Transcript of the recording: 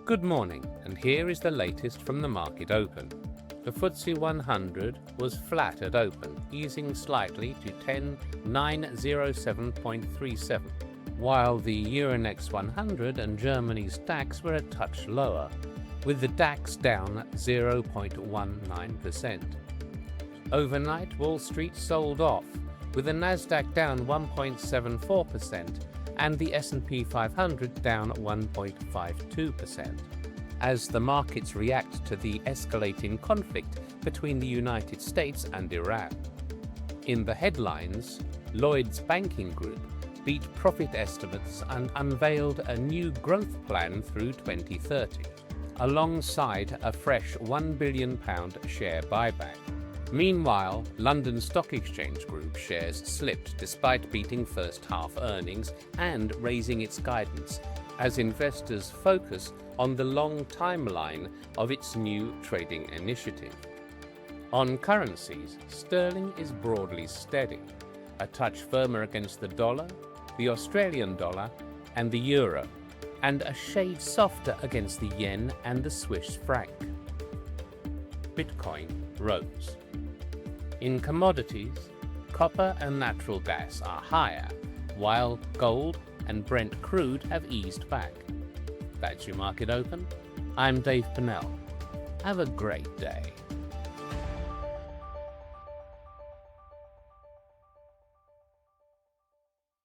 Good morning, and here is the latest from the market open. The FTSE100 was flat at open, easing slightly to 10,907.37, while the Euronext 100 and Germany's DAX were a touch lower, with the DAX down 0.19%. Overnight, Wall Street sold off, with the Nasdaq down 1.74% and the S&P 500 down 1.52%, as the markets react to the escalating conflict between the United States and Iran. In the headlines, Lloyds banking group beat profit estimates and unveiled a new growth plan through 2030, alongside a fresh £1 billion share buyback. Meanwhile, London Stock Exchange Group shares slipped despite beating first-half earnings and raising its guidance, as investors focus on the long timeline of its new trading initiative. On currencies, sterling is broadly steady, a touch firmer against the dollar, the Australian dollar, and the euro, and a shade softer against the yen and the Swiss franc. Bitcoin rose. In commodities, copper and natural gas are higher, while gold and Brent crude have eased back. That's your market open. I'm Dave Pennell. Have a great day.